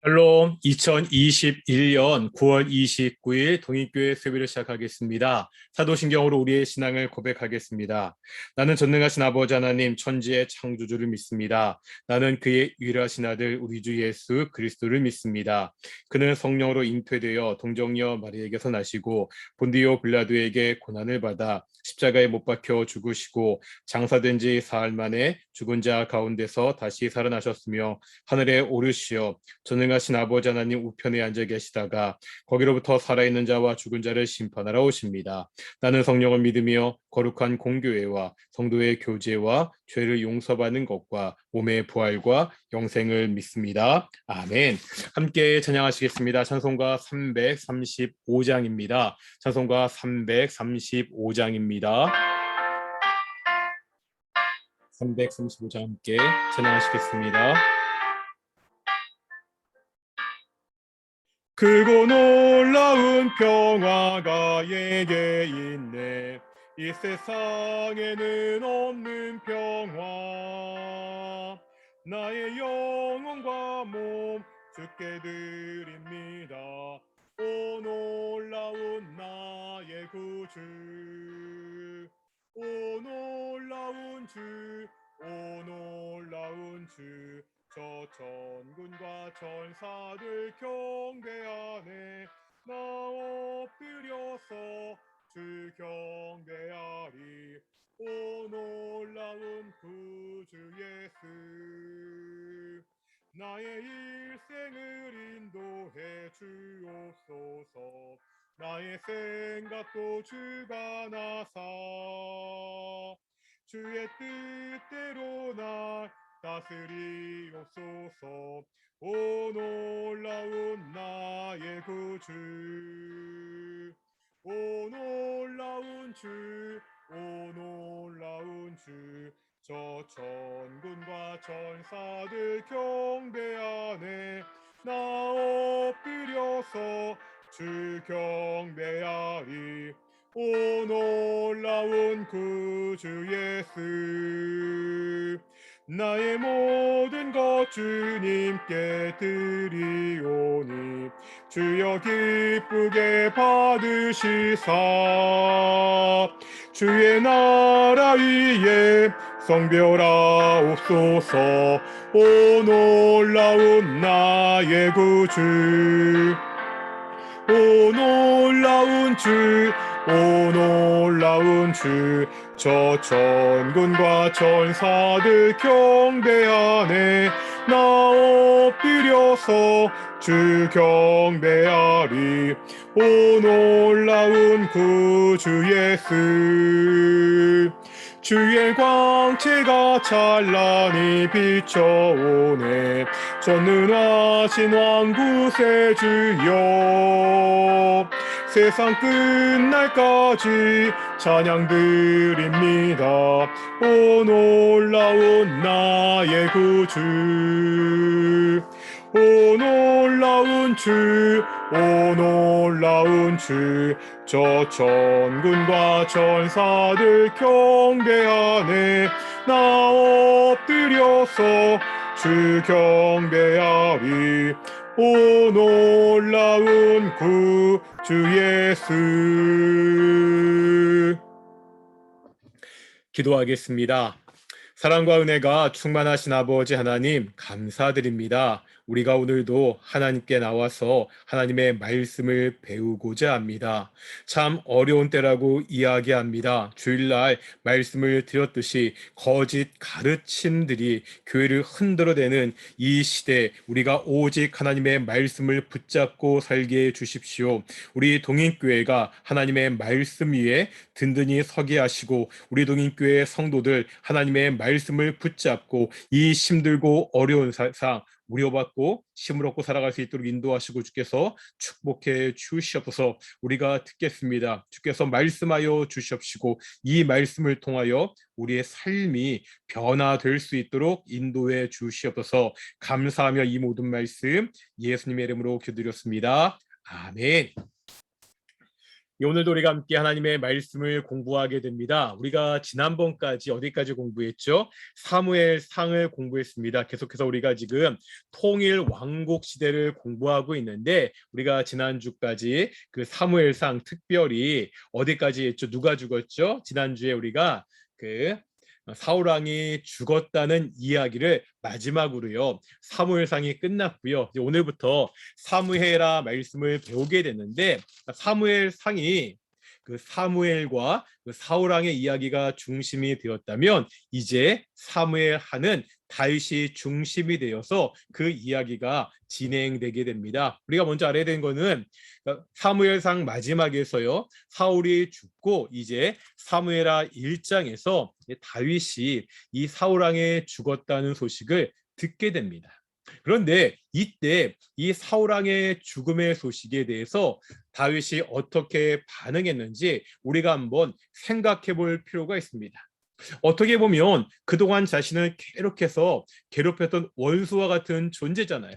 샬롬, 2021년 9월 29일 동익교회 세배를 시작하겠습니다. 사도신경으로 우리의 신앙을 고백하겠습니다. 나는 전능하신 아버지 하나님 천지의 창조주를 믿습니다. 나는 그의 유일하신 아들 우리 주 예수 그리스도를 믿습니다. 그는 성령으로 잉태되어 동정녀 마리에게서 나시고 본디오 빌라도에게 고난을 받아 십자가에 못 박혀 죽으시고 장사된 지 사흘 만에 죽은 자 가운데서 다시 살아나셨으며 하늘에 오르시어 전능하신 아버지 하나님 우편에 앉아 계시다가 거기로부터 살아있는 자와 죽은 자를 심판하러 오십니다. 나는 성령을 믿으며 거룩한 공교회와 성도의 교제와 죄를 용서받는 것과 몸의 부활과 영생을 믿습니다. 아멘. 함께 찬양하시겠습니다. 찬송가 335장입니다. 찬송가 335장입니다. 335장 함께 찬양하시겠습니다. 크고 놀라운 평화가 내게 있네. 이 세상에는 없는 평화. 나의 영혼과 몸 주께 드립니다. 오 놀라운 나의 구주. 오 놀라운 주. 오 놀라운 주. 저 천군과 천사들 경배하네. 나 엎드려서 주 경배하리. 오 놀라운 구주 예수. 나의 일생을 인도해 주옵소서. 나의 생각도 주가 나사 주의 뜻대로 날 다스리옵소서. 오 놀라운 나의 구주. 오 놀라운 주. 오 놀라운 주. 저 천군과 천사들 경배하네. 나 엎드려서 주 경배하리. 오 놀라운 구주 예수. 나의 모든 것 주님께 드리오니 주여 기쁘게 받으시사 주의 나라 위에 성별하옵소서. 오 놀라운 나의 구주. 오 놀라운 주. 오 놀라운 주. 저 천군과 천사들 경배하네. 나 엎드려서 주 경배하리. 오 놀라운 구주 예수. 주의 광채가 찬란히 비춰오네. 전능하신 왕구세 주여. 세상 끝날까지 찬양 드립니다. 오 놀라운 나의 구주. 오 놀라운 주. 오 놀라운 주. 저 천군과 천사들 경배하네. 나 엎드려서 주 경배하리. 오 놀라운 구주 예수. 기도하겠습니다. 사랑과 은혜가 충만하신 아버지 하나님 감사드립니다. 우리가 오늘도 하나님께 나와서 하나님의 말씀을 배우고자 합니다. 참 어려운 때라고 이야기합니다. 주일날 말씀을 드렸듯이 거짓 가르침들이 교회를 흔들어대는 이 시대, 우리가 오직 하나님의 말씀을 붙잡고 살게 해 주십시오. 우리 동인교회가 하나님의 말씀 위에 든든히 서게 하시고 우리 동인교회 성도들 하나님의 말씀을 붙잡고 이 힘들고 어려운 세상 무료받고 힘을 얻고 살아갈 수 있도록 인도하시고 주께서 축복해 주시옵소서. 우리가 듣겠습니다. 주께서 말씀하여 주시옵시고 이 말씀을 통하여 우리의 삶이 변화될 수 있도록 인도해 주시옵소서. 감사하며 이 모든 말씀 예수님의 이름으로 기도드렸습니다. 아멘. 오늘도 우리가 함께 하나님의 말씀을 공부하게 됩니다. 우리가 지난번까지 어디까지 공부했죠? 사무엘상을 공부했습니다. 계속해서 우리가 지금 통일 왕국 시대를 공부하고 있는데 우리가 지난주까지 그 사무엘상 특별히 어디까지 했죠? 누가 죽었죠? 지난주에 우리가 그 사울 왕이 죽었다는 이야기를 마지막으로요. 사무엘상이 끝났고요. 이제 오늘부터 사무엘하 말씀을 배우게 됐는데 사무엘상이 그 사무엘과 그 사울 왕의 이야기가 중심이 되었다면 이제 사무엘하는 다윗이 중심이 되어서 그 이야기가 진행되게 됩니다. 우리가 먼저 알아야 되는 거는 사무엘상 마지막에서요. 사울이 죽고 이제 사무엘하 1장에서 다윗이 이 사울 왕에 죽었다는 소식을 듣게 됩니다. 그런데 이때 이 사울 왕의 죽음의 소식에 대해서 다윗이 어떻게 반응했는지 우리가 한번 생각해 볼 필요가 있습니다. 어떻게 보면 그동안 자신을 계속해서 괴롭혔던 원수와 같은 존재잖아요.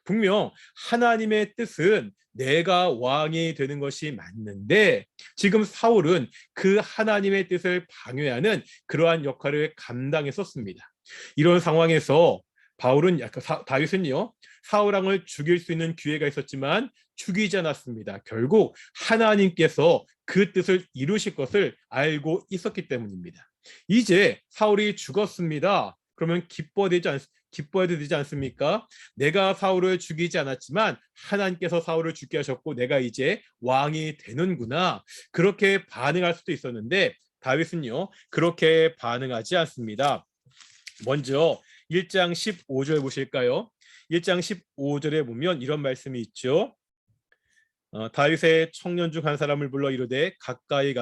분명 하나님의 뜻은 내가 왕이 되는 것이 맞는데 지금 사울은 그 하나님의 뜻을 방해하는 그러한 역할을 감당했었습니다. 이런 상황에서 다윗은요 사울 왕을 죽일 수 있는 기회가 있었지만 죽이지 않았습니다. 결국 하나님께서 그 뜻을 이루실 것을 알고 있었기 때문입니다. 이제 사울이 죽었습니다. 그러면 기뻐야 되지 않습니까? 내가 사울을 죽이지 않았지만 하나님께서 사울을 죽게 하셨고 내가 이제 왕이 되는구나. 그렇게 반응할 수도 있었는데 다윗은요 그렇게 반응하지 않습니다. 먼저 1장 15절 보실까요? 1장 15절에 보면 이런 말씀이 있죠. 다윗의 청년 중 한 사람을 불러 이르되 가까이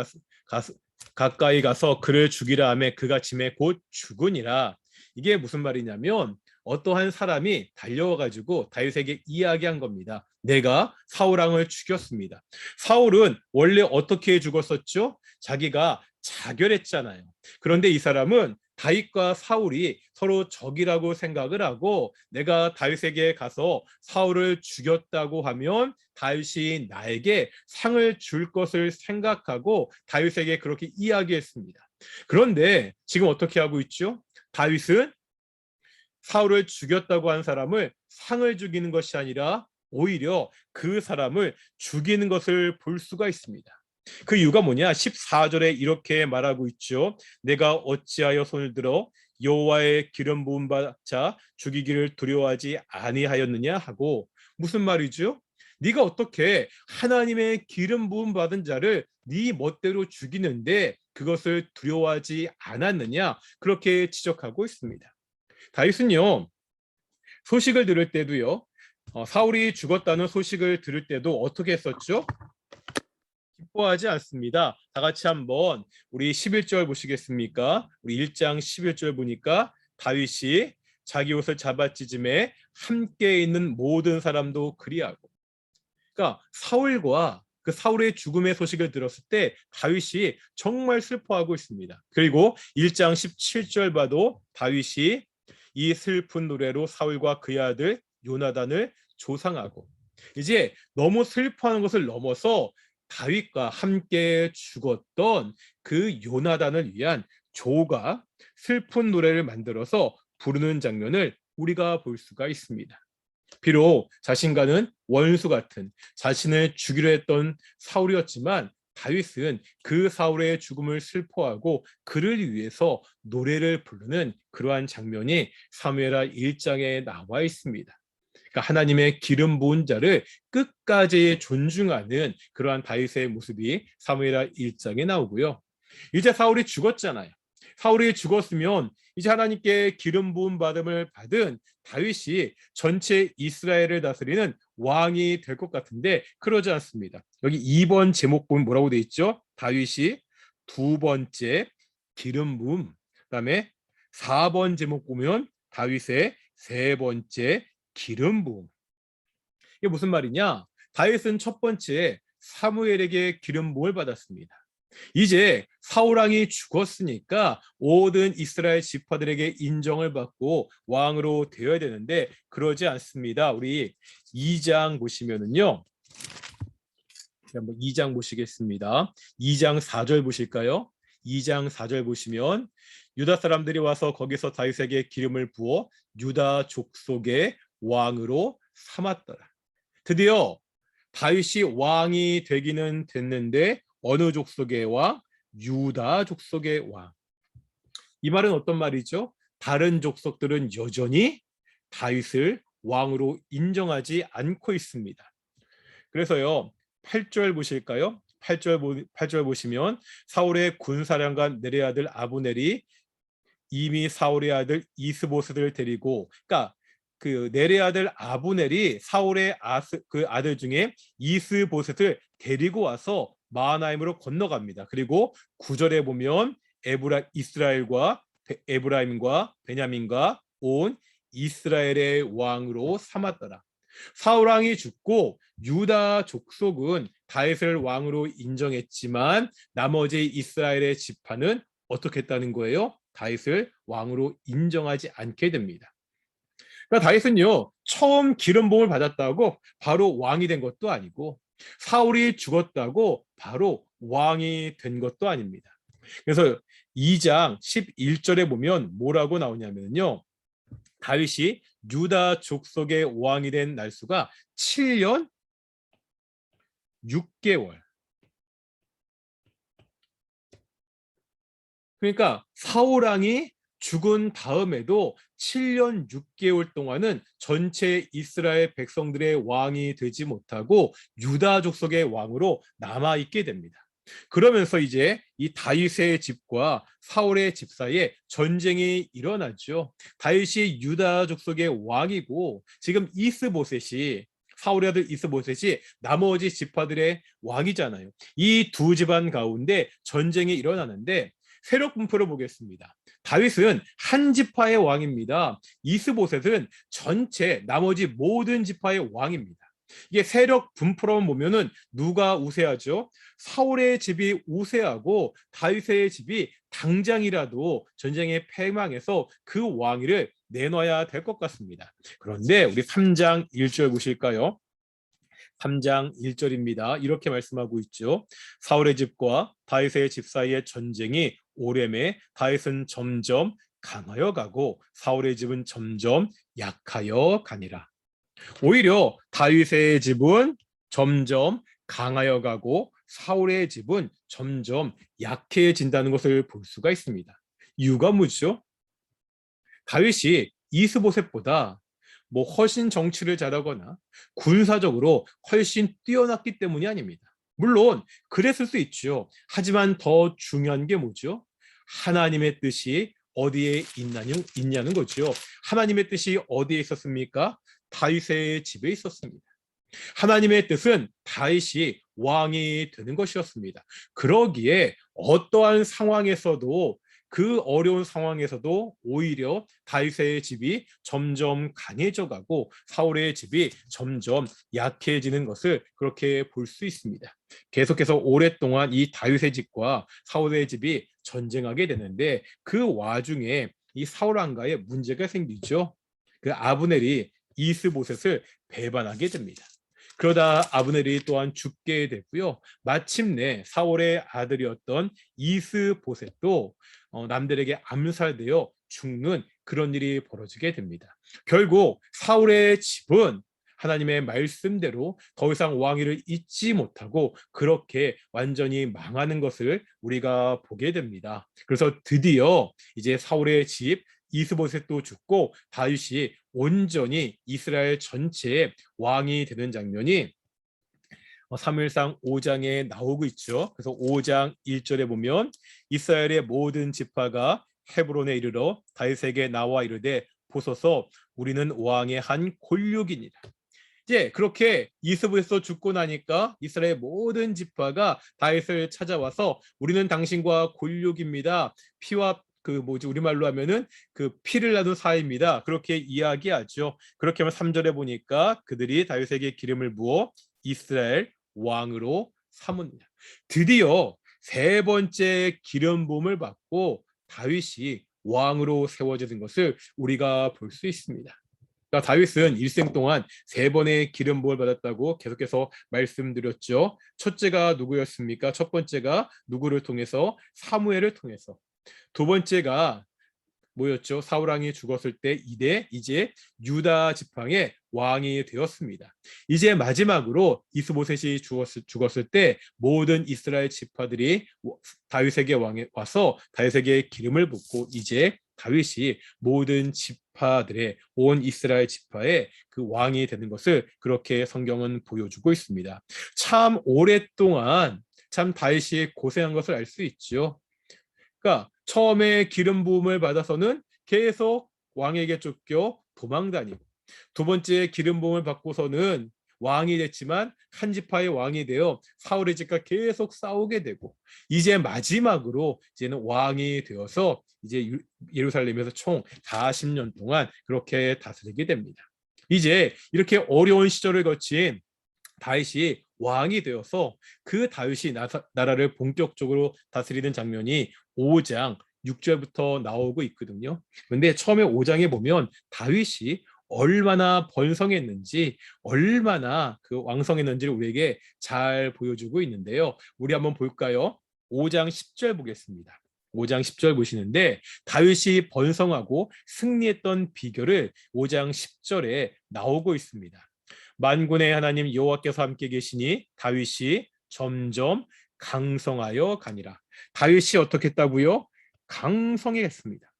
가서 그를 죽이라 하매 그가 짐에 곧 죽으니라. 이게 무슨 말이냐면 어떠한 사람이 달려와 가지고 다윗에게 이야기한 겁니다. 내가 사울 왕을 죽였습니다. 사울은 원래 어떻게 죽었었죠? 자기가 자결했잖아요. 그런데 이 사람은 다윗과 사울이 서로 적이라고 생각을 하고 내가 다윗에게 가서 사울을 죽였다고 하면 다윗이 나에게 상을 줄 것을 생각하고 다윗에게 그렇게 이야기했습니다. 그런데 지금 어떻게 하고 있죠? 다윗은 사울을 죽였다고 한 사람을 상을 죽이는 것이 아니라 오히려 그 사람을 죽이는 것을 볼 수가 있습니다. 그 이유가 뭐냐? 14절에 이렇게 말하고 있죠. 내가 어찌하여 손을 들어 여호와의 기름 부음 받자 죽이기를 두려워하지 아니하였느냐 하고 무슨 말이죠? 네가 어떻게 하나님의 기름 부음 받은 자를 네 멋대로 죽이는데 그것을 두려워하지 않았느냐? 그렇게 지적하고 있습니다. 다윗은요 소식을 들을 때도요 사울이 죽었다는 소식을 들을 때도 어떻게 했었죠? 기뻐하지 않습니다. 다 같이 한번 우리 11절 보시겠습니까? 우리 1장 11절 보니까 다윗이 자기 옷을 잡아찢음에 함께 있는 모든 사람도 그리하고 그러니까 사울과 그 사울의 죽음의 소식을 들었을 때 다윗이 정말 슬퍼하고 있습니다. 그리고 1장 17절 봐도 다윗이 이 슬픈 노래로 사울과 그의 아들 요나단을 조상하고 이제 너무 슬퍼하는 것을 넘어서 다윗과 함께 죽었던 그 요나단을 위한 조가 슬픈 노래를 만들어서 부르는 장면을 우리가 볼 수가 있습니다. 비록 자신과는 원수 같은 자신을 죽이려 했던 사울이었지만 다윗은 그 사울의 죽음을 슬퍼하고 그를 위해서 노래를 부르는 그러한 장면이 사무엘하 1장에 나와 있습니다. 그러니까 하나님의 기름 부은 자를 끝까지 존중하는 그러한 다윗의 모습이 사무엘하 1장에 나오고요. 이제 사울이 죽었잖아요. 사울이 죽었으면 이제 하나님께 기름 부음 받음을 받은 다윗이 전체 이스라엘을 다스리는 왕이 될 것 같은데 그러지 않습니다. 여기 2번 제목 보면 뭐라고 돼 있죠? 다윗이 두 번째 기름 부음, 그다음에 4번 제목 보면 다윗의 세 번째 기름 부음. 이게 무슨 말이냐? 다윗은 첫 번째 사무엘에게 기름 부음을 받았습니다. 이제 사울 왕이 죽었으니까 모든 이스라엘 지파들에게 인정을 받고 왕으로 되어야 되는데 그러지 않습니다. 우리 2장 보시면은요. 한번 2장 보시겠습니다. 2장 4절 보실까요? 2장 4절 보시면 유다 사람들이 와서 거기서 다윗에게 기름을 부어 유다 족속의 왕으로 삼았더라. 드디어 다윗이 왕이 되기는 됐는데 어느 족속의 왕? 유다 족속의 왕. 이 말은 어떤 말이죠? 다른 족속들은 여전히 다윗을 왕으로 인정하지 않고 있습니다. 그래서요, 8절 보실까요? 8절 보시면 사울의 군사령관 네레 아들 아브넬이 이미 사울의 아들 이스보셋을 데리고, 그러니까 그 네레 아들 아브넬이 사울의 그 아들 중에 이스보셋을 데리고 와서 마하나임으로 건너갑니다. 그리고 9절에 보면 에브라임과 베냐민과 온 이스라엘의 왕으로 삼았더라. 사울 왕이 죽고 유다 족속은 다윗을 왕으로 인정했지만 나머지 이스라엘의 지파는 어떻게 했다는 거예요? 다윗을 왕으로 인정하지 않게 됩니다. 그러니까 다윗은요, 처음 기름 부음을 받았다고 바로 왕이 된 것도 아니고 사울이 죽었다고 바로 왕이 된 것도 아닙니다. 그래서 2장 11절에 보면 뭐라고 나오냐면요, 다윗이 유다 족속의 왕이 된 날수가 7년 6개월. 그러니까 사울 왕이 죽은 다음에도 7년 6개월 동안은 전체 이스라엘 백성들의 왕이 되지 못하고 유다 족속의 왕으로 남아 있게 됩니다. 그러면서 이제 이 다윗의 집과 사울의 집 사이에 전쟁이 일어나죠. 다윗이 유다 족속의 왕이고 지금 이스보셋이 사울의 아들 이스보셋이 나머지 지파들의 왕이잖아요. 이 두 집안 가운데 전쟁이 일어나는데 세력 분포를 보겠습니다. 다윗은 한 지파의 왕입니다. 이스보셋은 전체 나머지 모든 지파의 왕입니다. 이게 세력 분포로 보면은 누가 우세하죠? 사울의 집이 우세하고 다윗의 집이 당장이라도 전쟁에 패망해서 그 왕위를 내놔야 될 것 같습니다. 그런데 우리 3장 1절 보실까요? 3장 1절입니다. 이렇게 말씀하고 있죠. 사울의 집과 다윗의 집 사이의 전쟁이 오래매 다윗은 점점 강하여 가고 사울의 집은 점점 약하여 가니라. 오히려 다윗의 집은 점점 강하여 가고 사울의 집은 점점 약해진다는 것을 볼 수가 있습니다. 이유가 뭐죠? 다윗이 이스보셋보다 훨씬 정치를 잘하거나 군사적으로 훨씬 뛰어났기 때문이 아닙니다. 물론 그랬을 수 있죠. 하지만 더 중요한 게 뭐죠? 하나님의 뜻이 어디에 있냐는 거죠. 하나님의 뜻이 어디에 있었습니까? 다윗의 집에 있었습니다. 하나님의 뜻은 다윗이 왕이 되는 것이었습니다. 그러기에 어떠한 상황에서도 그 어려운 상황에서도 오히려 다윗의 집이 점점 강해져 가고 사울의 집이 점점 약해지는 것을 그렇게 볼 수 있습니다. 계속해서 오랫동안 이 다윗의 집과 사울의 집이 전쟁하게 되는데 그 와중에 이 사울 왕가에 문제가 생기죠. 그 아브넬이 이스보셋을 배반하게 됩니다. 그러다 아브넬이 또한 죽게 되고요. 마침내 사울의 아들이었던 이스보셋도 남들에게 암살되어 죽는 그런 일이 벌어지게 됩니다. 결국 사울의 집은 하나님의 말씀대로 더 이상 왕위를 잇지 못하고 그렇게 완전히 망하는 것을 우리가 보게 됩니다. 그래서 드디어 이제 사울의 집 이스보셋도 죽고 다윗이 온전히 이스라엘 전체의 왕이 되는 장면이 사무엘상 5장에 나오고 있죠. 그래서 5장 1절에 보면 이스라엘의 모든 지파가 헤브론에 이르러 다윗에게 나와 이르되 보소서 우리는 왕의 한 골육이니라. 이제 그렇게 이스보셋에서 죽고 나니까 이스라엘 모든 지파가 다윗을 찾아와서 우리는 당신과 골육입니다. 피와 우리말로 하면은 그 피를 나눈 사이입니다. 그렇게 이야기하죠. 그렇게 하면 3절에 보니까 그들이 다윗에게 기름을 부어 이스라엘 왕으로 삼으니라. 드디어 세 번째 기름 부음을 받고 다윗이 왕으로 세워지는 것을 우리가 볼 수 있습니다. 그러니까 다윗은 일생 동안 3번의 기름 부음을 받았다고 계속해서 말씀드렸죠. 첫째가 누구였습니까? 첫 번째가 누구를 통해서? 사무엘을 통해서. 두 번째가 뭐였죠? 사울 왕이 죽었을 때 이제 유다 지팡의 왕이 되었습니다. 이제 마지막으로 이스보셋이 죽었을 때 모든 이스라엘 지파들이 다윗에게 와서 다윗에게 기름을 붓고 이제 다윗이 모든 지파들의 온 이스라엘 지파의 그 왕이 되는 것을 그렇게 성경은 보여주고 있습니다. 참 오랫동안 참 다윗이 고생한 것을 알 수 있죠. 그러니까 처음에 기름 부음을 받아서는 계속 왕에게 쫓겨 도망 다니고, 두 번째 기름 부음을 받고서는 왕이 됐지만 한 지파의 왕이 되어 사울의 집과 계속 싸우게 되고, 이제 마지막으로 이제는 왕이 되어서 이제 예루살렘에서 총 40년 동안 그렇게 다스리게 됩니다. 이제 이렇게 어려운 시절을 거친 다윗이 왕이 되어서 그 다윗이 나라를 본격적으로 다스리는 장면이 5장 6절부터 나오고 있거든요. 그런데 처음에 5장에 보면 다윗이 얼마나 번성했는지, 얼마나 그 왕성했는지를 우리에게 잘 보여주고 있는데요. 우리 한번 볼까요? 5장 10절 보겠습니다. 5장 10절 보시는데 다윗이 번성하고 승리했던 비결을 5장 10절에 나오고 있습니다. 만군의 하나님 여호와께서 함께 계시니 다윗이 점점 강성하여 가니라. 다윗이 어떻게 했다고요? 강성했습니다.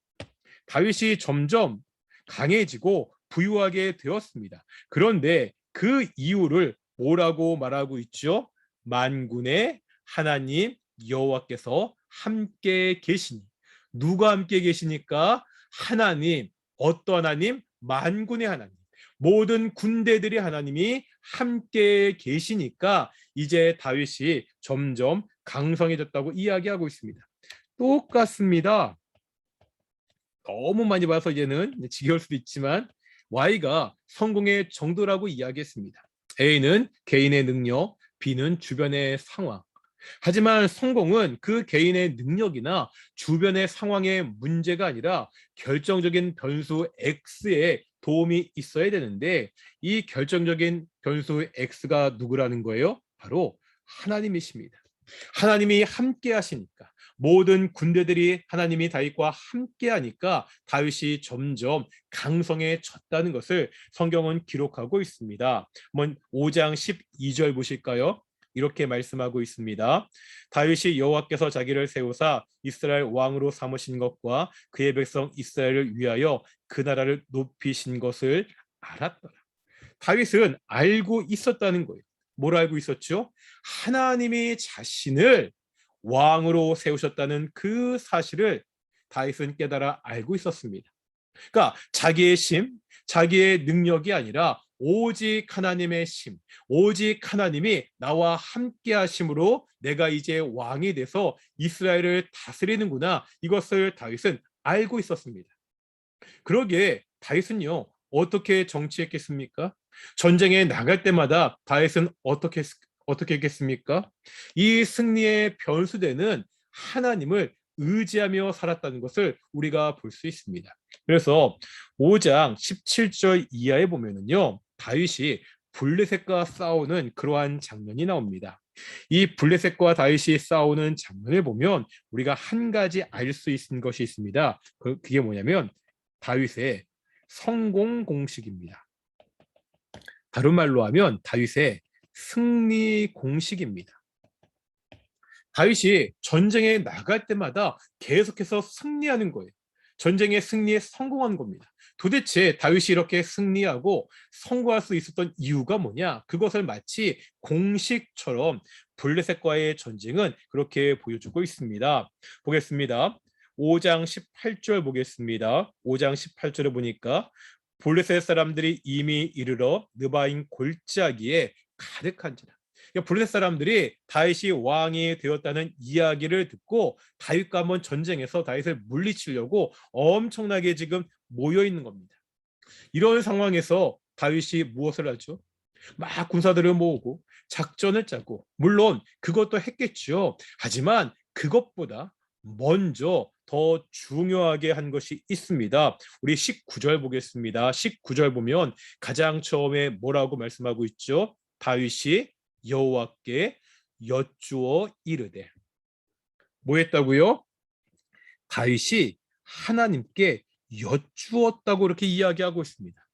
다윗이 점점 강해지고 부유하게 되었습니다. 그런데 그 이유를 뭐라고 말하고 있죠? 만군의 하나님 여호와께서 함께 계시니. 누가 함께 계시니까? 하나님. 어떤 하나님? 만군의 하나님. 모든 군대들이 하나님이 함께 계시니까 이제 다윗이 점점 강성해졌다고 이야기하고 있습니다. 똑같습니다. 너무 많이 봐서 이제는 지겨울 수도 있지만 Y가 성공의 정도라고 이야기했습니다. A는 개인의 능력, B는 주변의 상황. 하지만 성공은 그 개인의 능력이나 주변의 상황의 문제가 아니라 결정적인 변수 X에 도움이 있어야 되는데, 이 결정적인 변수 X가 누구라는 거예요? 바로 하나님이십니다. 하나님이 함께 하시니까, 모든 군대들이 하나님이 다윗과 함께 하니까 다윗이 점점 강성해졌다는 것을 성경은 기록하고 있습니다. 한번 5장 12절 보실까요? 이렇게 말씀하고 있습니다. 다윗이 여호와께서 자기를 세우사 이스라엘 왕으로 삼으신 것과 그의 백성 이스라엘을 위하여 그 나라를 높이신 것을 알았더라. 다윗은 알고 있었다는 거예요. 뭘 알고 있었죠? 하나님이 자신을 왕으로 세우셨다는 그 사실을 다윗은 깨달아 알고 있었습니다. 그러니까 자기의 심, 자기의 능력이 아니라 오직 하나님의 심, 오직 하나님이 나와 함께 하심으로 내가 이제 왕이 돼서 이스라엘을 다스리는구나, 이것을 다윗은 알고 있었습니다. 그러기에 다윗은요, 어떻게 정치했겠습니까? 전쟁에 나갈 때마다 다윗은 어떻게 했겠습니까? 이 승리의 변수되는 하나님을 의지하며 살았다는 것을 우리가 볼 수 있습니다. 그래서 5장 17절 이하에 보면은요, 다윗이 블레셋과 싸우는 그러한 장면이 나옵니다. 이 블레셋과 다윗이 싸우는 장면을 보면 우리가 한 가지 알 수 있는 것이 있습니다. 그게 뭐냐면 다윗의 성공 공식입니다. 다른 말로 하면 다윗의 승리 공식입니다. 다윗이 전쟁에 나갈 때마다 계속해서 승리하는 거예요. 전쟁의 승리에 성공한 겁니다. 도대체 다윗이 이렇게 승리하고 성공할 수 있었던 이유가 뭐냐? 그것을 마치 공식처럼 블레셋과의 전쟁은 그렇게 보여주고 있습니다. 보겠습니다. 5장 18절 보겠습니다. 5장 18절에 보니까 블레셋 사람들이 이미 이르러 느바인 골짜기에 가득한지라. 블레셋 사람들이 다윗이 왕이 되었다는 이야기를 듣고 다윗과 한번 전쟁에서 다윗을 물리치려고 엄청나게 지금 모여 있는 겁니다. 이런 상황에서 다윗이 무엇을 하죠? 막 군사들을 모으고 작전을 짜고, 물론 그것도 했겠죠. 하지만 그것보다 먼저 더 중요하게 한 것이 있습니다. 우리 19절 보겠습니다. 19절 보면 가장 처음에 뭐라고 말씀하고 있죠? 다윗이 여호와께 여쭈어 이르되, 뭐 했다고요? 다윗이 하나님께 여쭈었다고 이렇게 이야기하고 있습니다.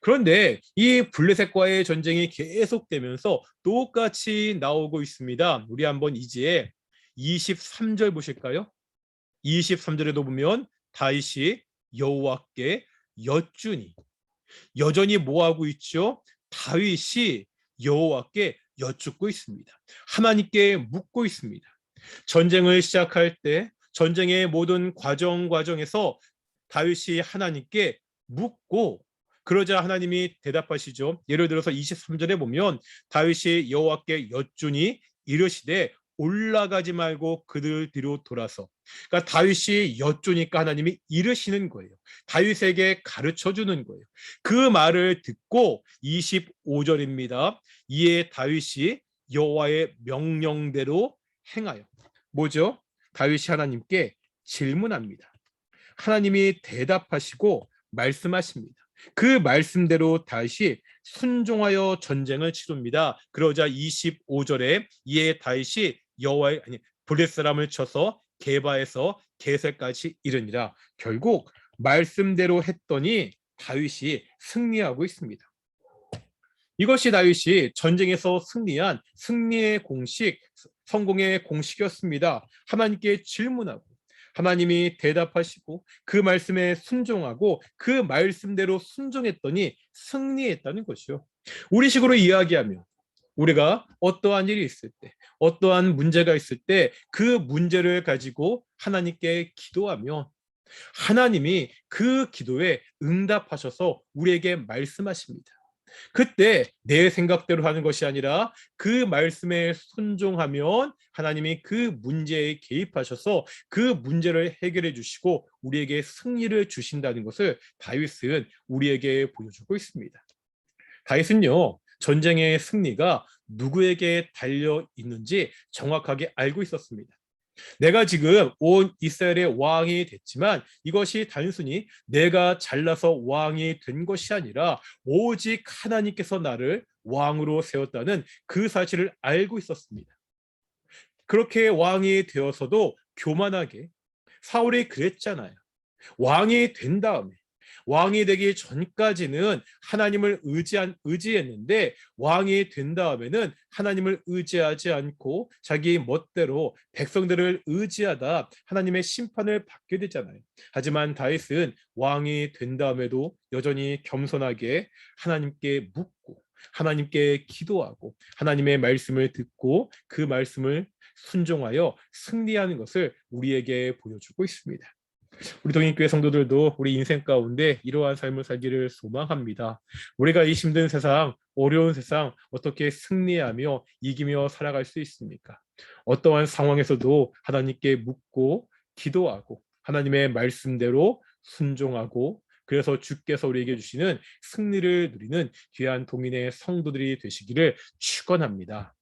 그런데 이 블레셋과의 전쟁이 계속되면서 똑같이 나오고 있습니다. 우리 한번 이제 23절 보실까요? 23절에도 보면 다윗이 여호와께 여쭈니, 여전히 뭐 하고 있죠? 다윗이 여호와께 여쭙고 있습니다. 하나님께 묻고 있습니다. 전쟁을 시작할 때 전쟁의 모든 과정에서 다윗이 하나님께 묻고, 그러자 하나님이 대답하시죠. 예를 들어서 23절에 보면 다윗이 여호와께 여쭈니 이르시되 올라가지 말고 그들 뒤로 돌아서. 그러니까 다윗이 여쭈니까 하나님이 이르시는 거예요. 다윗에게 가르쳐 주는 거예요. 그 말을 듣고 25절입니다. 이에 다윗이 여호와의 명령대로 행하여, 뭐죠? 다윗이 하나님께 질문합니다. 하나님이 대답하시고 말씀하십니다. 그 말씀대로 다윗이 순종하여 전쟁을 치릅니다. 그러자 25절에 이에 다윗이 여호와의 블레셋 사람을 쳐서 게바에서 게셀까지 이르니라. 결국 말씀대로 했더니 다윗이 승리하고 있습니다. 이것이 다윗이 전쟁에서 승리한 승리의 공식, 성공의 공식이었습니다. 하나님께 질문하고 하나님이 대답하시고 그 말씀에 순종하고 그 말씀대로 순종했더니 승리했다는 것이요. 우리식으로 이야기하면 우리가 어떠한 일이 있을 때, 어떠한 문제가 있을 때 그 문제를 가지고 하나님께 기도하면 하나님이 그 기도에 응답하셔서 우리에게 말씀하십니다. 그때 내 생각대로 하는 것이 아니라 그 말씀에 순종하면 하나님이 그 문제에 개입하셔서 그 문제를 해결해 주시고 우리에게 승리를 주신다는 것을 다윗은 우리에게 보여주고 있습니다. 다윗은요, 전쟁의 승리가 누구에게 달려 있는지 정확하게 알고 있었습니다. 내가 지금 온 이스라엘의 왕이 됐지만 이것이 단순히 내가 잘나서 왕이 된 것이 아니라 오직 하나님께서 나를 왕으로 세웠다는 그 사실을 알고 있었습니다. 그렇게 왕이 되어서도 교만하게, 사울이 그랬잖아요. 왕이 된 다음에, 왕이 되기 전까지는 하나님을 의지했는데 왕이 된 다음에는 하나님을 의지하지 않고 자기 멋대로 백성들을 의지하다 하나님의 심판을 받게 되잖아요. 하지만 다윗은 왕이 된 다음에도 여전히 겸손하게 하나님께 묻고 하나님께 기도하고 하나님의 말씀을 듣고 그 말씀을 순종하여 승리하는 것을 우리에게 보여주고 있습니다. 우리 동인교회 성도들도 우리 인생 가운데 이러한 삶을 살기를 소망합니다. 우리가 이 힘든 세상, 어려운 세상 어떻게 승리하며 이기며 살아갈 수 있습니까? 어떠한 상황에서도 하나님께 묻고 기도하고 하나님의 말씀대로 순종하고, 그래서 주께서 우리에게 주시는 승리를 누리는 귀한 동인의 성도들이 되시기를 축원합니다.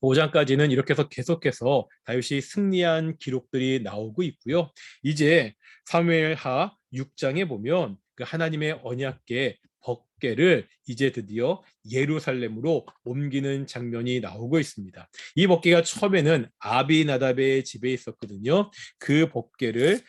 5장까지는 이렇게 해서 계속해서 다윗이 승리한 기록들이 나오고 있고요. 이제 사무엘하 6장에 보면 그 하나님의 언약궤 법궤를 이제 드디어 예루살렘으로 옮기는 장면이 나오고 있습니다. 이 법궤가 처음에는 아비나답의 집에 있었거든요. 그 법궤를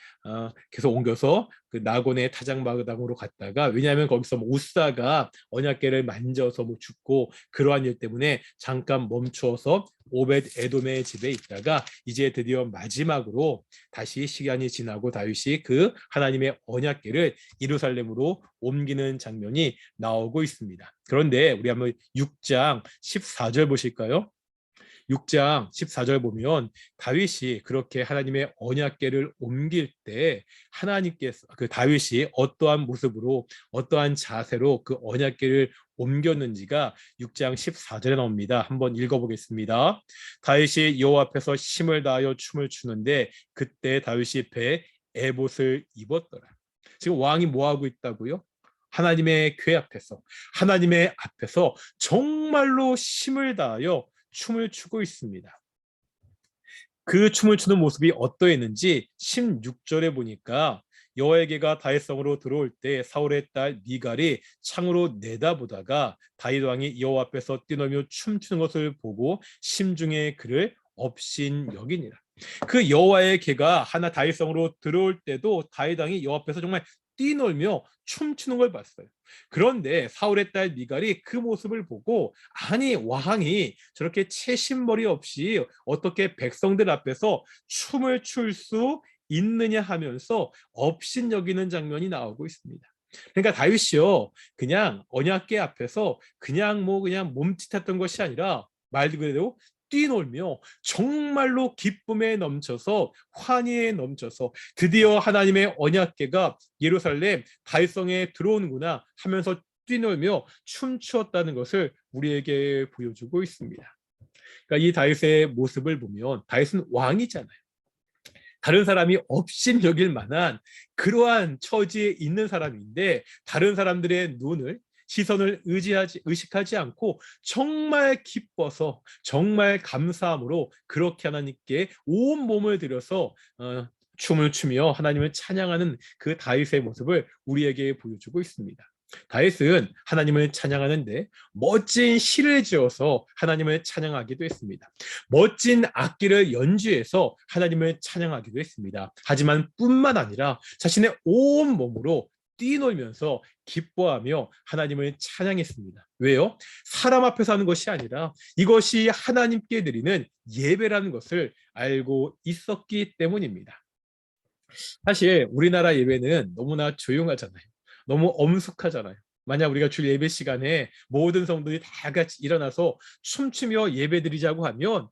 계속 옮겨서 그 나곤의 타작마당으로 갔다가, 왜냐하면 거기서 오사가 언약궤를 만져서 죽고 그러한 일 때문에 잠깐 멈추어서 오벳 에돔의 집에 있다가 이제 드디어 마지막으로 다시 시간이 지나고 다윗이 그 하나님의 언약궤를 예루살렘으로 옮기는 장면이 나오고 있습니다. 그런데 우리 한번 6장 14절 보실까요? 6장 14절 보면 다윗이 그렇게 하나님의 언약궤를 옮길 때 하나님께서 그 다윗이 어떠한 모습으로 어떠한 자세로 그 언약궤를 옮겼는지가 6장 14절에 나옵니다. 한번 읽어보겠습니다. 다윗이 여호와 앞에서 힘을 다하여 춤을 추는데 그때 다윗이 배에 에봇을 입었더라. 지금 왕이 뭐 하고 있다고요? 하나님의 궤 앞에서, 하나님의 앞에서 정말로 힘을 다하여 춤을 추고 있습니다. 그 춤을 추는 모습이 어떠했는지 16절에 보니까 여호와에게가 다윗성으로 들어올 때 사울의 딸 미갈이 창으로 내다보다가 다윗 왕이 여호와 앞에서 뛰놀며 춤추는 것을 보고 심중에 그를 업신여기니라. 그 여호와의 개가 하나 다윗성으로 들어올 때도 다윗 왕이 여호와 앞에서 정말 뛰놀며 춤추는 걸 봤어요. 그런데 사울의 딸 미갈이 그 모습을 보고 아니 왕이 저렇게 채신머리 없이 어떻게 백성들 앞에서 춤을 출 수 있느냐 하면서 업신여기는 장면이 나오고 있습니다. 그러니까 다윗이요 그냥 언약궤 앞에서 그냥 몸짓했던 것이 아니라 말 그대로 뛰놀며 정말로 기쁨에 넘쳐서 환희에 넘쳐서 드디어 하나님의 언약궤가 예루살렘 다윗성에 들어오는구나 하면서 뛰놀며 춤추었다는 것을 우리에게 보여주고 있습니다. 그러니까 이 다윗의 모습을 보면 다윗은 왕이잖아요. 다른 사람이 업신여길 만한 그러한 처지에 있는 사람인데 다른 사람들의 시선을 의식하지 않고 정말 기뻐서 정말 감사함으로 그렇게 하나님께 온 몸을 들여서 춤을 추며 하나님을 찬양하는 그 다윗의 모습을 우리에게 보여주고 있습니다. 다윗은 하나님을 찬양하는데 멋진 시를 지어서 하나님을 찬양하기도 했습니다. 멋진 악기를 연주해서 하나님을 찬양하기도 했습니다. 하지만 뿐만 아니라 자신의 온 몸으로 뛰놀면서 기뻐하며 하나님을 찬양했습니다. 왜요? 사람 앞에서 하는 것이 아니라 이것이 하나님께 드리는 예배라는 것을 알고 있었기 때문입니다. 사실 우리나라 예배는 너무나 조용하잖아요. 너무 엄숙하잖아요. 만약 우리가 주 예배 시간에 모든 성도들이 다 같이 일어나서 춤추며 예배드리자고 하면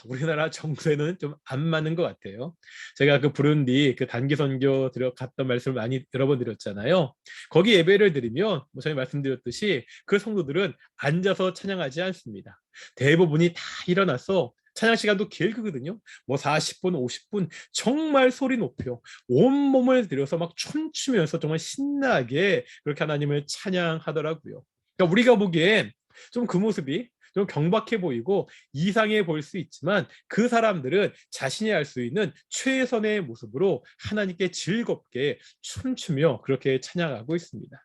우리나라 정서에는 좀 안 맞는 것 같아요. 제가 그 부룬디 그 단기 선교 갔던 말씀을 많이 여러 번 드렸잖아요. 거기 예배를 드리면 전에 말씀드렸듯이 그 성도들은 앉아서 찬양하지 않습니다. 대부분이 다 일어나서 찬양 시간도 길거든요. 40분, 50분 정말 소리 높여 온몸을 들여서 막 춤추면서 정말 신나게 그렇게 하나님을 찬양하더라고요. 그러니까 우리가 보기엔 좀 그 모습이 좀 경박해 보이고 이상해 보일 수 있지만 그 사람들은 자신이 할 수 있는 최선의 모습으로 하나님께 즐겁게 춤추며 그렇게 찬양하고 있습니다.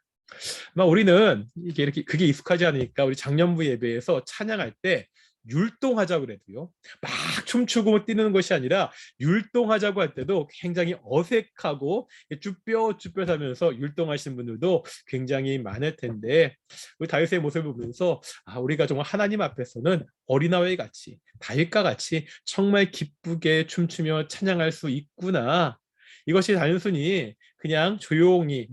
우리는 이렇게 그게 익숙하지 않으니까 우리 작년부 예배에서 찬양할 때 율동하자고 그래도요. 막 춤추고 뛰는 것이 아니라 율동하자고 할 때도 굉장히 어색하고 쭈뼛쭈뼛하면서 율동하시는 분들도 굉장히 많을 텐데 우리 다윗의 모습을 보면서 우리가 정말 하나님 앞에서는 어린아이 같이 다윗과 같이 정말 기쁘게 춤추며 찬양할 수 있구나. 이것이 단순히 그냥 조용히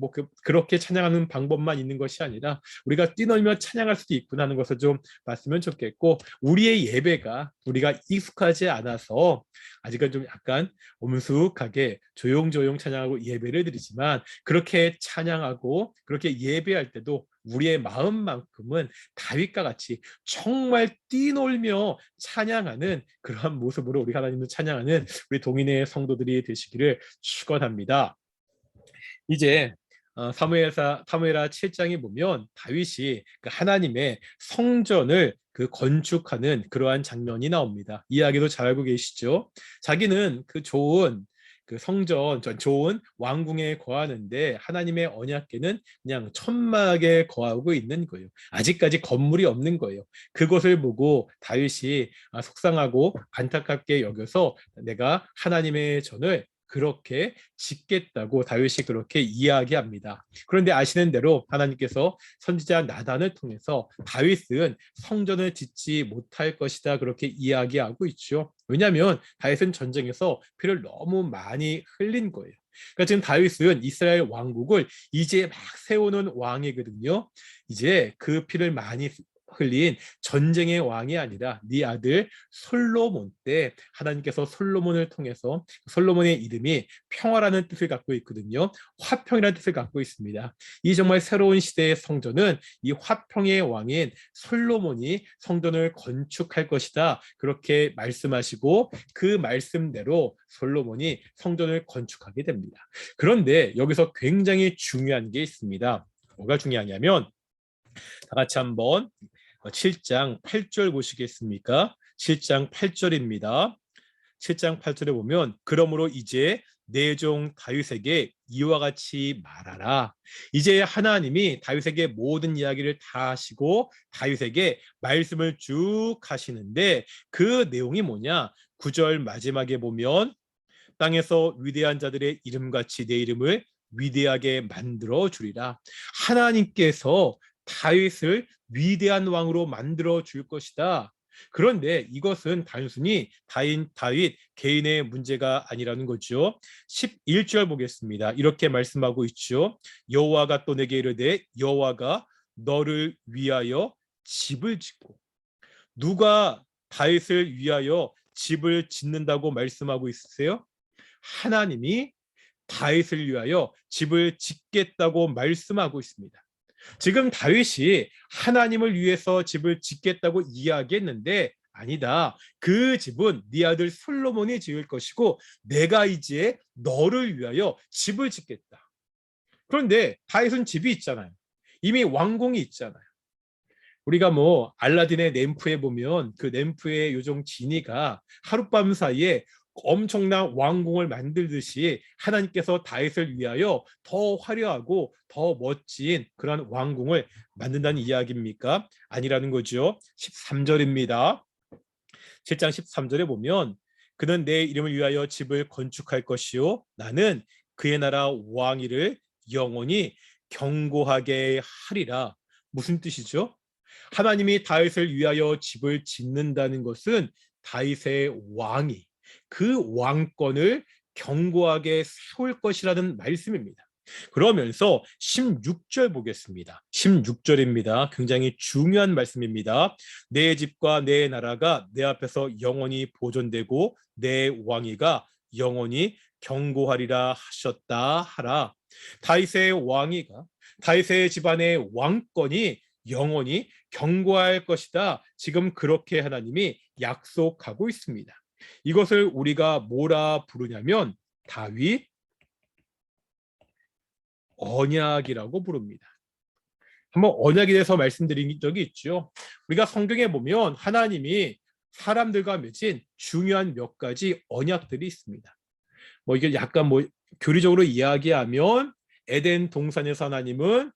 그렇게 찬양하는 방법만 있는 것이 아니라 우리가 뛰놀며 찬양할 수도 있구나 하는 것을 좀 봤으면 좋겠고 우리의 예배가 우리가 익숙하지 않아서 아직은 좀 약간 엄숙하게 조용조용 찬양하고 예배를 드리지만 그렇게 찬양하고 그렇게 예배할 때도 우리의 마음만큼은 다윗과 같이 정말 뛰놀며 찬양하는 그러한 모습으로 우리 하나님을 찬양하는 우리 동인의 성도들이 되시기를 축원합니다. 이제 사무엘하 7장에 보면 다윗이 그 하나님의 성전을 건축하는 그러한 장면이 나옵니다. 이야기도 잘 알고 계시죠? 자기는 그 좋은 성전, 좋은 왕궁에 거하는데 하나님의 언약궤는 그냥 천막에 거하고 있는 거예요. 아직까지 건물이 없는 거예요. 그것을 보고 다윗이 속상하고 안타깝게 여겨서 내가 하나님의 전을 그렇게 짓겠다고 다윗이 그렇게 이야기합니다. 그런데 아시는 대로 하나님께서 선지자 나단을 통해서 다윗은 성전을 짓지 못할 것이다 그렇게 이야기하고 있죠. 왜냐하면 다윗은 전쟁에서 피를 너무 많이 흘린 거예요. 그러니까 지금 다윗은 이스라엘 왕국을 이제 막 세우는 왕이거든요. 이제 그 피를 많이 흘린 전쟁의 왕이 아니라 네 아들 솔로몬 때 하나님께서 솔로몬을 통해서 솔로몬의 이름이 평화라는 뜻을 갖고 있거든요. 화평이라는 뜻을 갖고 있습니다. 이 정말 새로운 시대의 성전은 이 화평의 왕인 솔로몬이 성전을 건축할 것이다 그렇게 말씀하시고 그 말씀대로 솔로몬이 성전을 건축하게 됩니다. 그런데 여기서 굉장히 중요한 게 있습니다. 뭐가 중요하냐면 다 같이 한번 7장 8절 보시겠습니까? 7장 8절입니다. 7장 8절에 보면 그러므로 이제 내 종 다윗에게 이와 같이 말하라. 이제 하나님이 다윗에게 모든 이야기를 다 하시고 다윗에게 말씀을 쭉 하시는데 그 내용이 뭐냐? 9절 마지막에 보면 땅에서 위대한 자들의 이름같이 내 이름을 위대하게 만들어 주리라. 하나님께서 다윗을 위대한 왕으로 만들어 줄 것이다. 그런데 이것은 단순히 다윗 개인의 문제가 아니라는 거죠. 11절 보겠습니다. 이렇게 말씀하고 있죠. 여호와가 또 내게 이르되 여호와가 너를 위하여 집을 짓고, 누가 다윗을 위하여 집을 짓는다고 말씀하고 있으세요? 하나님이 다윗을 위하여 집을 짓겠다고 말씀하고 있습니다. 지금 다윗이 하나님을 위해서 집을 짓겠다고 이야기했는데 아니다. 그 집은 네 아들 솔로몬이 지을 것이고 내가 이제 너를 위하여 집을 짓겠다. 그런데 다윗은 집이 있잖아요. 이미 왕궁이 있잖아요. 우리가 뭐 알라딘의 램프에 보면 그 램프의 요정 지니가 하룻밤 사이에 엄청난 왕궁을 만들듯이 하나님께서 다윗을 위하여 더 화려하고 더 멋진 그런 왕궁을 만든다는 이야기입니까? 아니라는 거죠. 13절입니다. 7장 13절에 보면 그는 내 이름을 위하여 집을 건축할 것이요 나는 그의 나라 왕위를 영원히 견고하게 하리라. 무슨 뜻이죠? 하나님이 다윗을 위하여 집을 짓는다는 것은 다윗의 왕이 그 왕권을 견고하게 세울 것이라는 말씀입니다. 그러면서 16절 보겠습니다. 16절입니다. 굉장히 중요한 말씀입니다. 내 집과 내 나라가 내 앞에서 영원히 보존되고 내 왕위가 영원히 견고하리라 하셨다 하라. 다윗의 왕위가, 다윗의 집안의 왕권이 영원히 견고할 것이다. 지금 그렇게 하나님이 약속하고 있습니다. 이것을 우리가 뭐라 부르냐면 다윗 언약이라고 부릅니다. 한번 언약에 대해서 말씀드린 적이 있죠. 우리가 성경에 보면 하나님이 사람들과 맺은 중요한 몇 가지 언약들이 있습니다. 뭐 이게 약간 뭐 교리적으로 이야기하면 에덴 동산에서 하나님은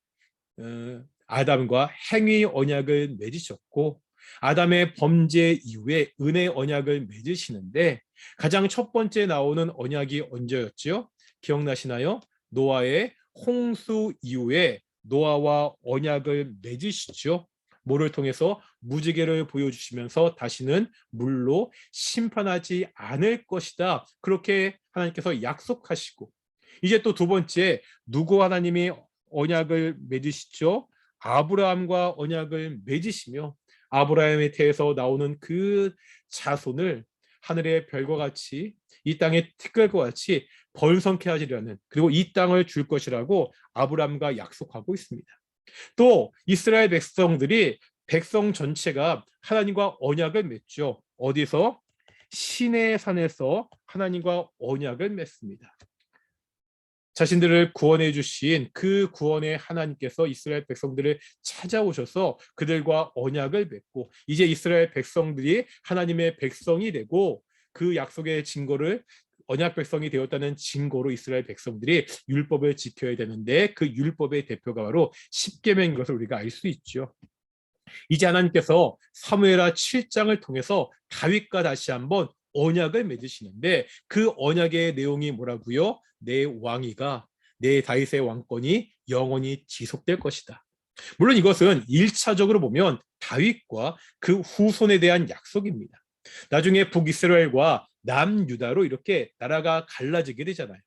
아담과 행위 언약을 맺으셨고 아담의 범죄 이후에 은혜 언약을 맺으시는데 가장 첫 번째 나오는 언약이 언제였죠? 기억나시나요? 노아의 홍수 이후에 노아와 언약을 맺으시죠. 뭐를 통해서 무지개를 보여주시면서 다시는 물로 심판하지 않을 것이다. 그렇게 하나님께서 약속하시고 이제 또 두 번째 누구 하나님이 언약을 맺으시죠? 아브라함과 언약을 맺으시며 아브라함에 대해서 나오는 그 자손을 하늘의 별과 같이 이 땅의 티끌과 같이 번성케 하시려는, 그리고 이 땅을 줄 것이라고 아브라함과 약속하고 있습니다. 또 이스라엘 백성들이 백성 전체가 하나님과 언약을 맺죠. 어디서? 시내 산에서 하나님과 언약을 맺습니다. 자신들을 구원해 주신 그 구원의 하나님께서 이스라엘 백성들을 찾아오셔서 그들과 언약을 맺고 이제 이스라엘 백성들이 하나님의 백성이 되고 그 약속의 증거를 언약 백성이 되었다는 증거로 이스라엘 백성들이 율법을 지켜야 되는데 그 율법의 대표가 바로 십계명인 것을 우리가 알 수 있죠. 이제 하나님께서 사무엘하 7장을 통해서 다윗과 다시 한번 언약을 맺으시는데 그 언약의 내용이 뭐라고요? 내 왕위가, 내 다윗의 왕권이 영원히 지속될 것이다. 물론 이것은 1차적으로 보면 다윗과 그 후손에 대한 약속입니다. 나중에 북이스라엘과 남유다로 이렇게 나라가 갈라지게 되잖아요.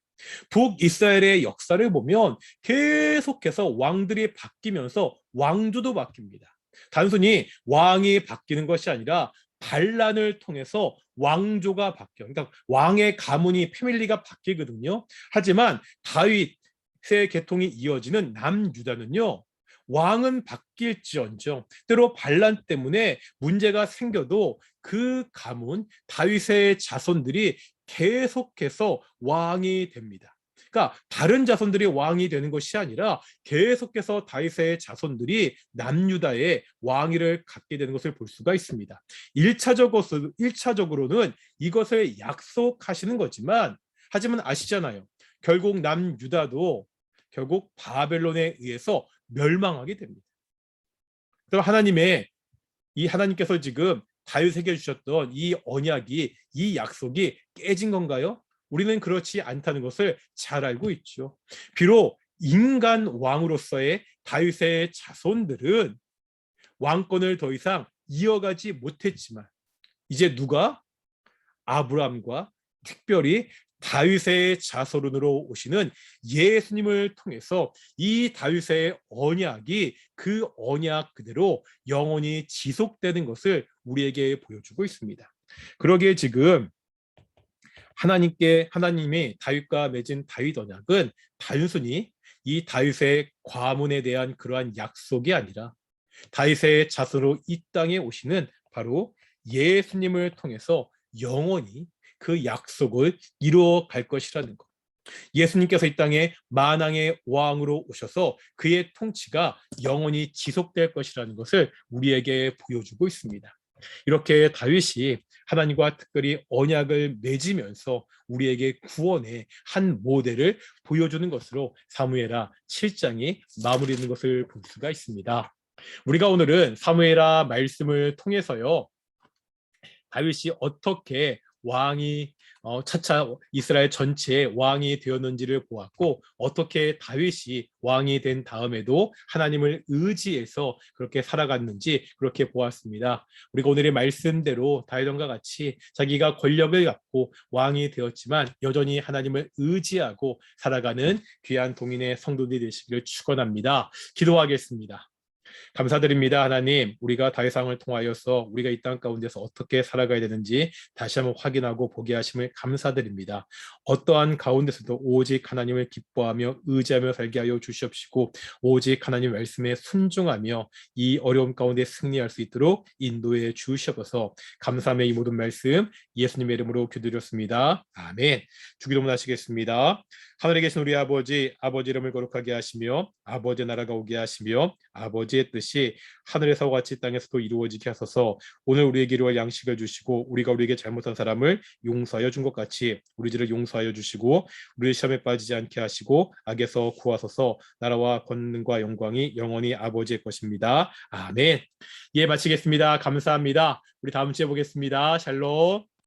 북이스라엘의 역사를 보면 계속해서 왕들이 바뀌면서 왕조도 바뀝니다. 단순히 왕이 바뀌는 것이 아니라 반란을 통해서 왕조가 바뀌어. 그러니까 왕의 가문이 패밀리가 바뀌거든요. 하지만 다윗의 계통이 이어지는 남유다는요. 왕은 바뀔지언정 때로 반란 때문에 문제가 생겨도 그 가문 다윗의 자손들이 계속해서 왕이 됩니다. 그러니까 다른 자손들이 왕이 되는 것이 아니라 계속해서 다윗의 자손들이 남유다의 왕위를 갖게 되는 것을 볼 수가 있습니다. 1차적으로는 이것을 약속하시는 거지만, 하지만 아시잖아요. 결국 남유다도 결국 바벨론에 의해서 멸망하게 됩니다. 그럼 하나님께서 지금 다윗에게 주셨던 이 언약이, 이 약속이 깨진 건가요? 우리는 그렇지 않다는 것을 잘 알고 있죠. 비록 인간 왕으로서의 다윗의 자손들은 왕권을 더 이상 이어가지 못했지만, 이제 누가? 아브라함과 특별히 다윗의 자손으로 오시는 예수님을 통해서 이 다윗의 언약이 그 언약 그대로 영원히 지속되는 것을 우리에게 보여주고 있습니다. 그러기에 지금 하나님이 다윗과 맺은 다윗 언약은 단순히 이 다윗의 과문에 대한 그러한 약속이 아니라 다윗의 자손으로 이 땅에 오시는 바로 예수님을 통해서 영원히 그 약속을 이루어 갈 것이라는 것. 예수님께서 이 땅에 만왕의 왕으로 오셔서 그의 통치가 영원히 지속될 것이라는 것을 우리에게 보여주고 있습니다. 이렇게 다윗이 하나님과 특별히 언약을 맺으면서 우리에게 구원의 한 모델을 보여주는 것으로 사무엘하 7장이 마무리되는 것을 볼 수가 있습니다. 우리가 오늘은 사무엘하 말씀을 통해서요, 다윗이 어떻게 왕이 차차 이스라엘 전체의 왕이 되었는지를 보았고, 어떻게 다윗이 왕이 된 다음에도 하나님을 의지해서 그렇게 살아갔는지 그렇게 보았습니다. 우리가 오늘의 말씀대로 다윗과 같이 자기가 권력을 갖고 왕이 되었지만 여전히 하나님을 의지하고 살아가는 귀한 동인의 성도들이 되시기를 축원합니다. 기도하겠습니다. 감사드립니다. 하나님, 우리가 다윗왕을 통하여서 우리가 이 땅 가운데서 어떻게 살아가야 되는지 다시 한번 확인하고 보게 하심을 감사드립니다. 어떠한 가운데서도 오직 하나님을 기뻐하며 의지하며 살게 하여 주시옵시고, 오직 하나님 말씀에 순종하며 이 어려움 가운데 승리할 수 있도록 인도해 주시옵소서. 감사함의 이 모든 말씀 예수님의 이름으로 기도드렸습니다. 아멘. 주기도문 하시겠습니다. 하늘에 계신 우리 아버지, 아버지 이름을 거룩하게 하시며 아버지 나라가 오게 하시며 아버지의 뜻이 하늘에서 같이 땅에서도 이루어지게 하소서. 오늘 우리에게 일용할 양식을 주시고 우리가 우리에게 잘못한 사람을 용서하여 준 것 같이 우리 죄를 용서하여 주시고 우리를 시험에 빠지지 않게 하시고 악에서 구하소서. 나라와 권능과 영광이 영원히 아버지의 것입니다. 아멘. 예, 마치겠습니다. 감사합니다. 우리 다음 주에 보겠습니다. 샬롬.